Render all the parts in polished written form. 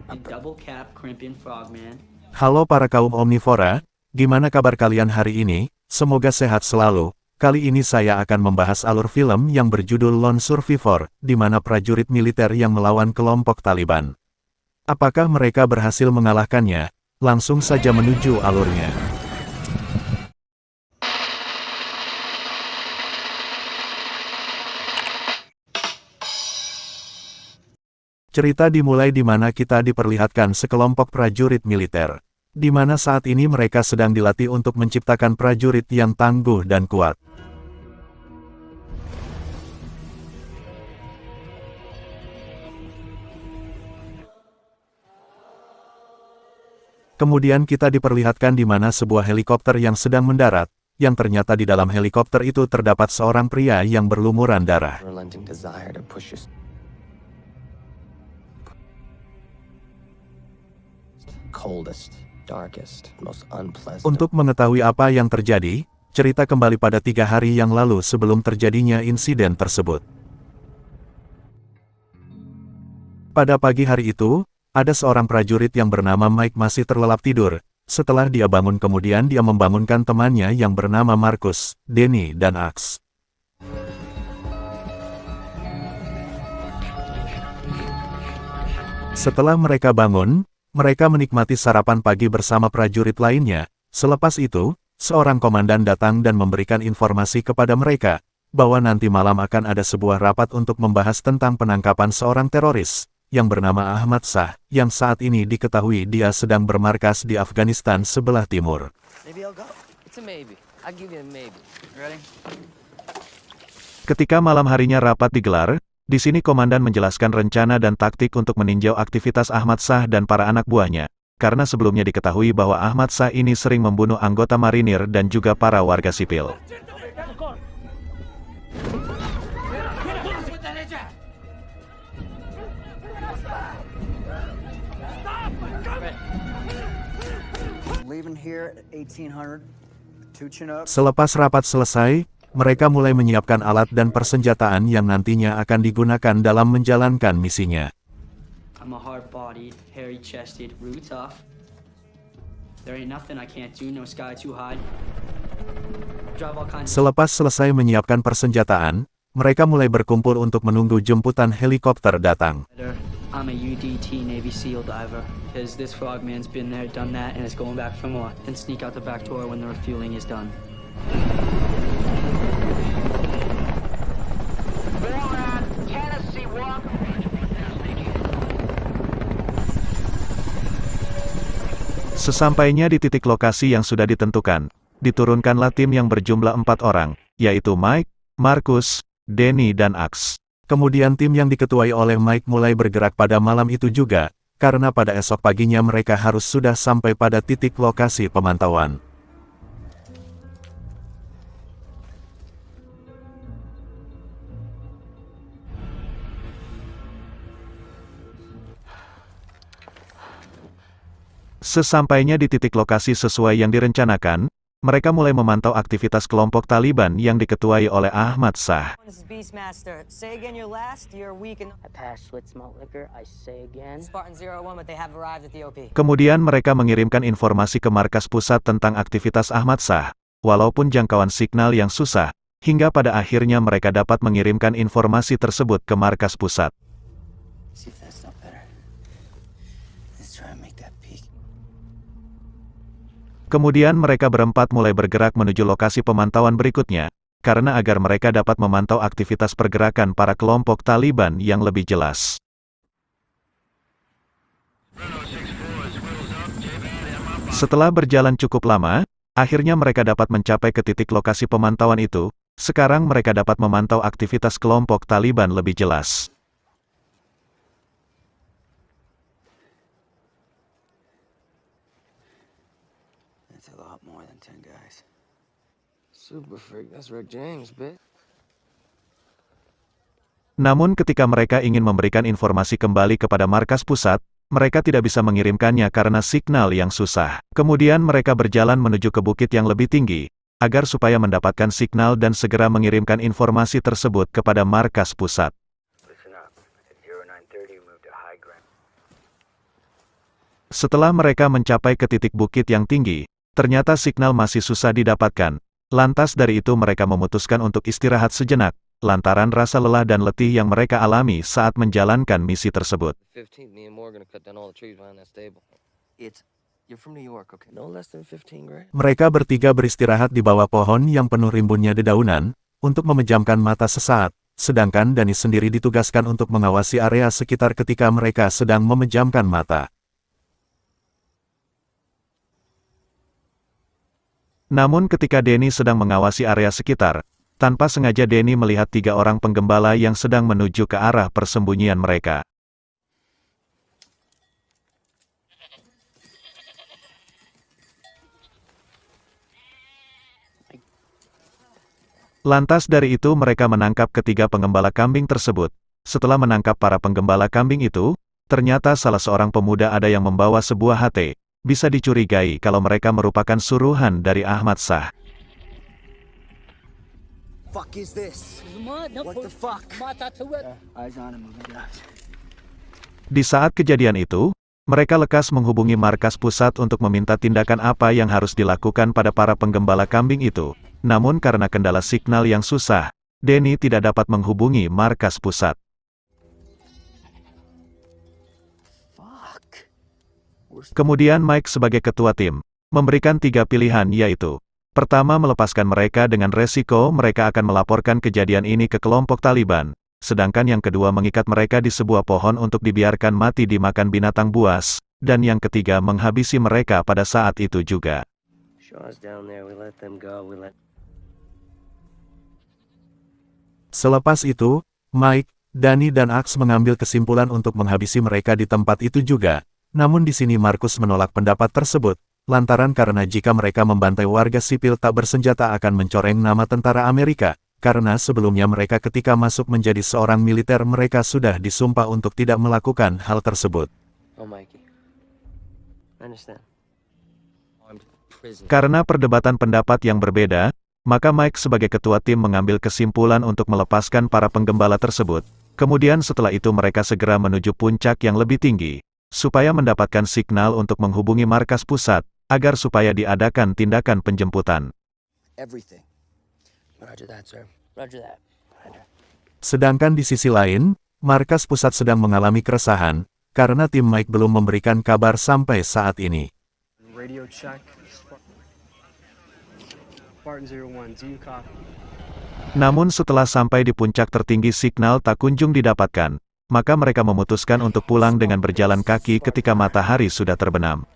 and double cap Crimpian Frogman. Halo para kaum omnivora, gimana kabar kalian hari ini? Semoga sehat selalu. Kali ini saya akan membahas alur film yang berjudul Lone Survivor, di mana prajurit militer yang melawan kelompok Taliban. Apakah mereka berhasil mengalahkannya? Langsung saja menuju alurnya. Cerita dimulai di mana kita diperlihatkan sekelompok prajurit militer, di mana saat ini mereka sedang dilatih untuk menciptakan prajurit yang tangguh dan kuat. Kemudian kita diperlihatkan di mana sebuah helikopter yang sedang mendarat, yang ternyata di dalam helikopter itu terdapat seorang pria yang berlumuran darah. Untuk mengetahui apa yang terjadi, cerita kembali pada 3 hari yang lalu sebelum terjadinya insiden tersebut. Pada pagi hari itu, ada seorang prajurit yang bernama Mike masih terlelap tidur. Setelah dia bangun kemudian dia membangunkan temannya yang bernama Marcus, Danny, dan Axe. Setelah mereka bangun, mereka menikmati sarapan pagi bersama prajurit lainnya. Selepas itu, seorang komandan datang dan memberikan informasi kepada mereka, bahwa nanti malam akan ada sebuah rapat untuk membahas tentang penangkapan seorang teroris, yang bernama Ahmad Shah, yang saat ini diketahui dia sedang bermarkas di Afghanistan sebelah timur. Ketika malam harinya rapat digelar, di sini komandan menjelaskan rencana dan taktik untuk meninjau aktivitas Ahmad Shah dan para anak buahnya, karena sebelumnya diketahui bahwa Ahmad Shah ini sering membunuh anggota marinir dan juga para warga sipil. Selepas rapat selesai, mereka mulai menyiapkan alat dan persenjataan yang nantinya akan digunakan dalam menjalankan misinya. Selepas selesai menyiapkan persenjataan, mereka mulai berkumpul untuk menunggu jemputan helikopter datang. I'm a UDT Navy SEAL diver, because this frogman's been there, done that, and is going back for more. Then sneak out the back door when the refueling is done. Sesampainya di titik lokasi yang sudah ditentukan, diturunkanlah tim yang berjumlah 4 orang, yaitu Mike, Marcus, Danny, dan Axe. Kemudian tim yang diketuai oleh Mike mulai bergerak pada malam itu juga, karena pada esok paginya mereka harus sudah sampai pada titik lokasi pemantauan. Sesampainya di titik lokasi sesuai yang direncanakan, mereka mulai memantau aktivitas kelompok Taliban yang diketuai oleh Ahmad Shah. Kemudian mereka mengirimkan informasi ke markas pusat tentang aktivitas Ahmad Shah, walaupun jangkauan signal yang susah, hingga pada akhirnya mereka dapat mengirimkan informasi tersebut ke markas pusat. Kemudian mereka berempat mulai bergerak menuju lokasi pemantauan berikutnya, karena agar mereka dapat memantau aktivitas pergerakan para kelompok Taliban yang lebih jelas. Setelah berjalan cukup lama, akhirnya mereka dapat mencapai ke titik lokasi pemantauan itu. Sekarang mereka dapat memantau aktivitas kelompok Taliban lebih jelas. Namun ketika mereka ingin memberikan informasi kembali kepada markas pusat, mereka tidak bisa mengirimkannya karena signal yang susah. Kemudian mereka berjalan menuju ke bukit yang lebih tinggi, agar supaya mendapatkan signal dan segera mengirimkan informasi tersebut kepada markas pusat. Setelah mereka mencapai ke titik bukit yang tinggi, ternyata signal masih susah didapatkan. Lantas dari itu mereka memutuskan untuk istirahat sejenak, lantaran rasa lelah dan letih yang mereka alami saat menjalankan misi tersebut. Mereka bertiga beristirahat di bawah pohon yang penuh rimbunnya dedaunan, untuk memejamkan mata sesaat, sedangkan Danny sendiri ditugaskan untuk mengawasi area sekitar ketika mereka sedang memejamkan mata. Namun ketika Danny sedang mengawasi area sekitar, tanpa sengaja Danny melihat 3 orang penggembala yang sedang menuju ke arah persembunyian mereka. Lantas dari itu mereka menangkap ketiga penggembala kambing tersebut. Setelah menangkap para penggembala kambing itu, ternyata salah seorang pemuda ada yang membawa sebuah HT. Bisa dicurigai kalau mereka merupakan suruhan dari Ahmad Shah. Di saat kejadian itu, mereka lekas menghubungi markas pusat untuk meminta tindakan apa yang harus dilakukan pada para penggembala kambing itu. Namun karena kendala signal yang susah, Danny tidak dapat menghubungi markas pusat. Kemudian Mike sebagai ketua tim, memberikan 3 pilihan yaitu, pertama melepaskan mereka dengan resiko mereka akan melaporkan kejadian ini ke kelompok Taliban, sedangkan yang kedua mengikat mereka di sebuah pohon untuk dibiarkan mati dimakan binatang buas, dan yang ketiga menghabisi mereka pada saat itu juga. Selepas itu, Mike, Danny dan Axe mengambil kesimpulan untuk menghabisi mereka di tempat itu juga. Namun di sini Markus menolak pendapat tersebut, lantaran karena jika mereka membantai warga sipil tak bersenjata akan mencoreng nama tentara Amerika, karena sebelumnya mereka ketika masuk menjadi seorang militer mereka sudah disumpah untuk tidak melakukan hal tersebut. Karena perdebatan pendapat yang berbeda, maka Mike sebagai ketua tim mengambil kesimpulan untuk melepaskan para penggembala tersebut. Kemudian setelah itu mereka segera menuju puncak yang lebih tinggi, supaya mendapatkan signal untuk menghubungi markas pusat, agar supaya diadakan tindakan penjemputan. Sedangkan di sisi lain, markas pusat sedang mengalami keresahan, karena tim Mike belum memberikan kabar sampai saat ini. Namun setelah sampai di puncak tertinggi signal tak kunjung didapatkan, maka mereka memutuskan untuk pulang dengan berjalan kaki ketika matahari sudah terbenam.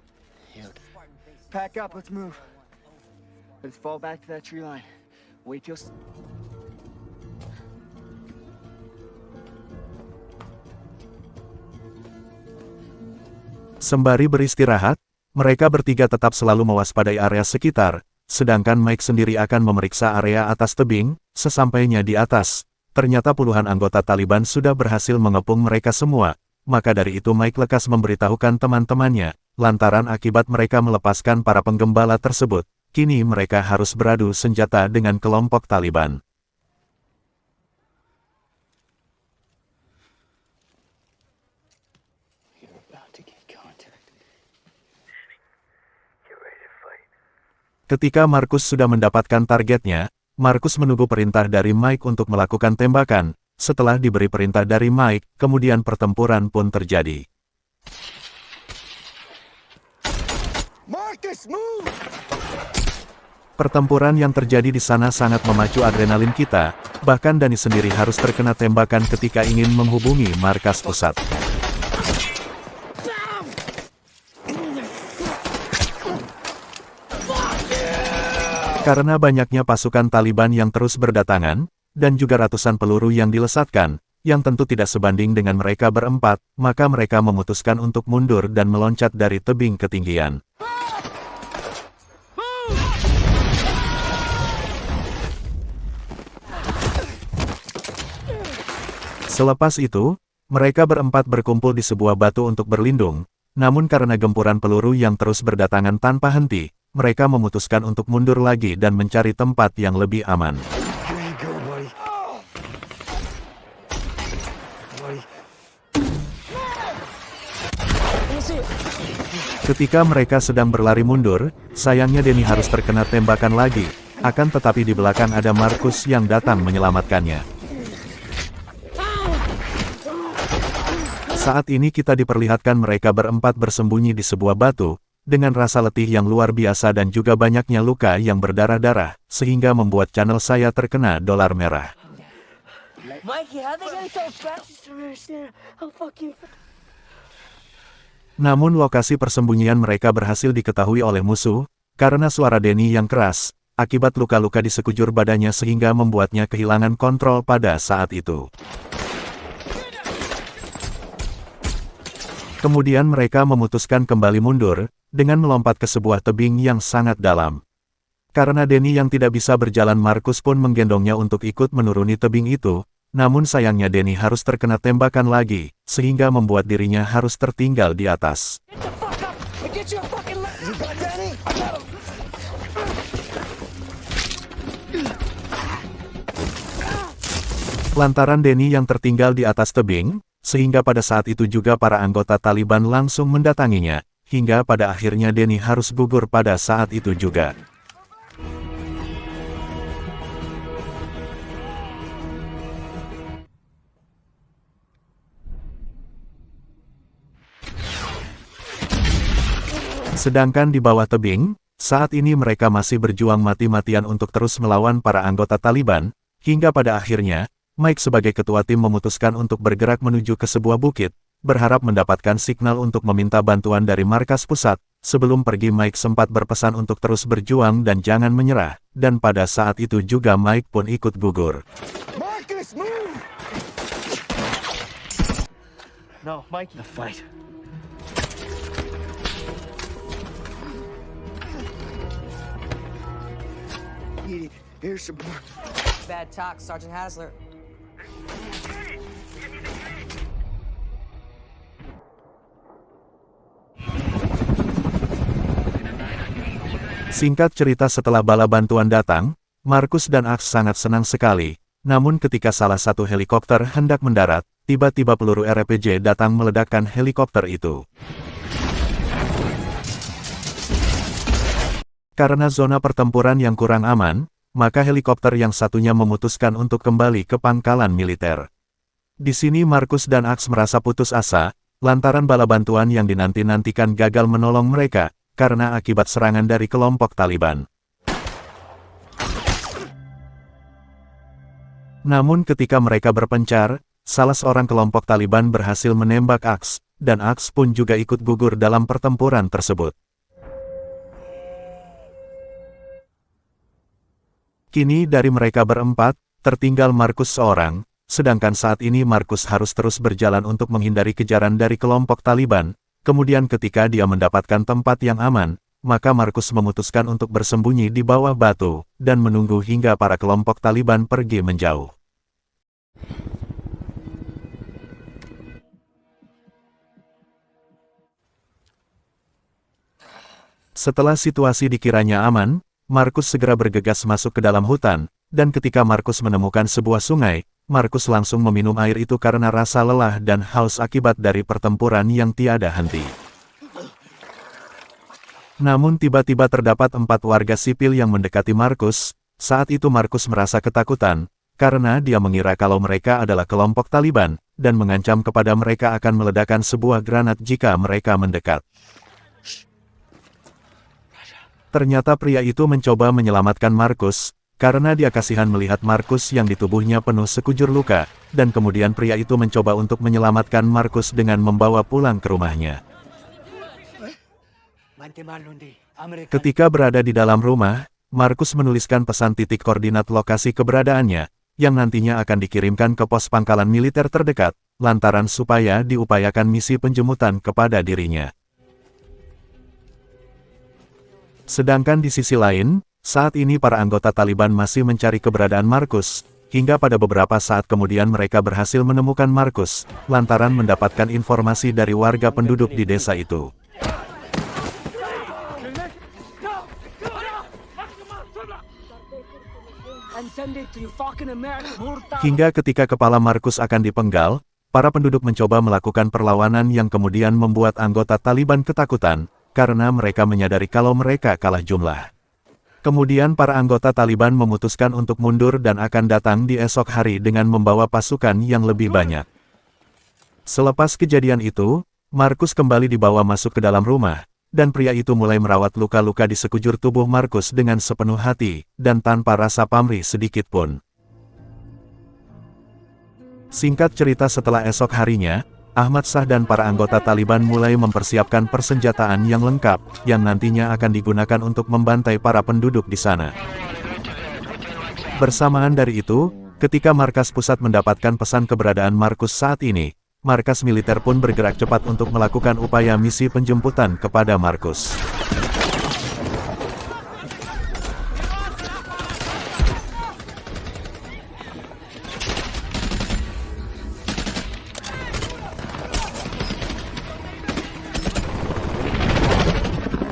Sembari beristirahat, mereka bertiga tetap selalu mewaspadai area sekitar, sedangkan Mike sendiri akan memeriksa area atas tebing. Sesampainya di atas, ternyata puluhan anggota Taliban sudah berhasil mengepung mereka semua, maka dari itu Mike lekas memberitahukan teman-temannya, lantaran akibat mereka melepaskan para penggembala tersebut, kini mereka harus beradu senjata dengan kelompok Taliban. Ketika Markus sudah mendapatkan targetnya, Markus menunggu perintah dari Mike untuk melakukan tembakan. Setelah diberi perintah dari Mike, kemudian pertempuran pun terjadi. Pertempuran yang terjadi di sana sangat memacu adrenalin kita, bahkan Danny sendiri harus terkena tembakan ketika ingin menghubungi markas pusat. Karena banyaknya pasukan Taliban yang terus berdatangan, dan juga ratusan peluru yang dilesatkan, yang tentu tidak sebanding dengan mereka berempat, maka mereka memutuskan untuk mundur dan meloncat dari tebing ketinggian. Selepas itu, mereka berempat berkumpul di sebuah batu untuk berlindung, namun karena gempuran peluru yang terus berdatangan tanpa henti, mereka memutuskan untuk mundur lagi dan mencari tempat yang lebih aman. Ketika mereka sedang berlari mundur, sayangnya Denny harus terkena tembakan lagi. Akan tetapi di belakang ada Markus yang datang menyelamatkannya. Saat ini kita diperlihatkan mereka berempat bersembunyi di sebuah batu, dengan rasa letih yang luar biasa dan juga banyaknya luka yang berdarah-darah, sehingga membuat channel saya terkena dolar merah. Namun lokasi persembunyian mereka berhasil diketahui oleh musuh, karena suara Denny yang keras, akibat luka-luka di sekujur badannya sehingga membuatnya kehilangan kontrol pada saat itu. Kemudian mereka memutuskan kembali mundur, dengan melompat ke sebuah tebing yang sangat dalam. Karena Denny yang tidak bisa berjalan, Markus pun menggendongnya untuk ikut menuruni tebing itu, namun sayangnya Denny harus terkena tembakan lagi, sehingga membuat dirinya harus tertinggal di atas. Lantaran Denny yang tertinggal di atas tebing, sehingga pada saat itu juga para anggota Taliban langsung mendatanginya, hingga pada akhirnya Denny harus gugur pada saat itu juga. Sedangkan di bawah tebing, saat ini mereka masih berjuang mati-matian untuk terus melawan para anggota Taliban, hingga pada akhirnya, Mike sebagai ketua tim memutuskan untuk bergerak menuju ke sebuah bukit, berharap mendapatkan signal untuk meminta bantuan dari markas pusat. Sebelum pergi Mike sempat berpesan untuk terus berjuang dan jangan menyerah, dan pada saat itu juga Mike pun ikut gugur. Marcus, move! No, Mike, the fight. Need air support. Bad talk, Sergeant Hasler. Singkat cerita, setelah bala bantuan datang, Markus dan Axe sangat senang sekali. Namun ketika salah satu helikopter hendak mendarat, tiba-tiba peluru RPG datang meledakkan helikopter itu. Karena zona pertempuran yang kurang aman, maka helikopter yang satunya memutuskan untuk kembali ke pangkalan militer. Di sini Markus dan Axe merasa putus asa, lantaran bala bantuan yang dinanti-nantikan gagal menolong mereka, karena akibat serangan dari kelompok Taliban. Namun ketika mereka berpencar, salah seorang kelompok Taliban berhasil menembak Axe, dan Axe pun juga ikut gugur dalam pertempuran tersebut. Kini dari mereka berempat, tertinggal Markus seorang, sedangkan saat ini Markus harus terus berjalan untuk menghindari kejaran dari kelompok Taliban. Kemudian ketika dia mendapatkan tempat yang aman, maka Markus memutuskan untuk bersembunyi di bawah batu, dan menunggu hingga para kelompok Taliban pergi menjauh. Setelah situasi dikiranya aman, Markus segera bergegas masuk ke dalam hutan, dan ketika Markus menemukan sebuah sungai, Markus langsung meminum air itu karena rasa lelah dan haus akibat dari pertempuran yang tiada henti. Namun tiba-tiba terdapat 4 warga sipil yang mendekati Markus. Saat itu Markus merasa ketakutan, karena dia mengira kalau mereka adalah kelompok Taliban, dan mengancam kepada mereka akan meledakkan sebuah granat jika mereka mendekat. Ternyata pria itu mencoba menyelamatkan Markus, karena dia kasihan melihat Markus yang di tubuhnya penuh sekujur luka, dan kemudian pria itu mencoba untuk menyelamatkan Markus dengan membawa pulang ke rumahnya. Ketika berada di dalam rumah, Markus menuliskan pesan titik koordinat lokasi keberadaannya, yang nantinya akan dikirimkan ke pos pangkalan militer terdekat, lantaran supaya diupayakan misi penjemputan kepada dirinya. Sedangkan di sisi lain, saat ini para anggota Taliban masih mencari keberadaan Markus, hingga pada beberapa saat kemudian mereka berhasil menemukan Markus, lantaran mendapatkan informasi dari warga penduduk di desa itu. Hingga ketika kepala Markus akan dipenggal, para penduduk mencoba melakukan perlawanan yang kemudian membuat anggota Taliban ketakutan, karena mereka menyadari kalau mereka kalah jumlah. Kemudian para anggota Taliban memutuskan untuk mundur dan akan datang di esok hari dengan membawa pasukan yang lebih banyak. Selepas kejadian itu, Markus kembali dibawa masuk ke dalam rumah, dan pria itu mulai merawat luka-luka di sekujur tubuh Markus dengan sepenuh hati, dan tanpa rasa pamrih sedikit pun. Singkat cerita, setelah esok harinya, Ahmad Shah dan para anggota Taliban mulai mempersiapkan persenjataan yang lengkap, yang nantinya akan digunakan untuk membantai para penduduk di sana. Bersamaan dari itu, ketika markas pusat mendapatkan pesan keberadaan Markus saat ini, markas militer pun bergerak cepat untuk melakukan upaya misi penjemputan kepada Markus.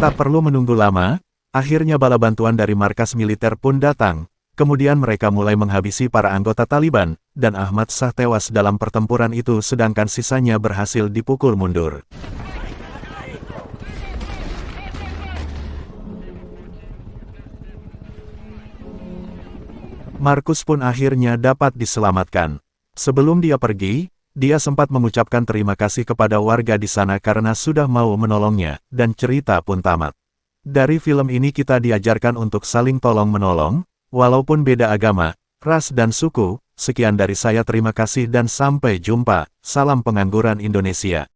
Tak perlu menunggu lama, akhirnya bala bantuan dari markas militer pun datang. Kemudian mereka mulai menghabisi para anggota Taliban, dan Ahmad Shah tewas dalam pertempuran itu sedangkan sisanya berhasil dipukul mundur. Markus pun akhirnya dapat diselamatkan. Sebelum dia pergi, dia sempat mengucapkan terima kasih kepada warga di sana karena sudah mau menolongnya, dan cerita pun tamat. Dari film ini kita diajarkan untuk saling tolong-menolong, walaupun beda agama, ras dan suku. Sekian dari saya, terima kasih dan sampai jumpa. Salam pengangguran Indonesia.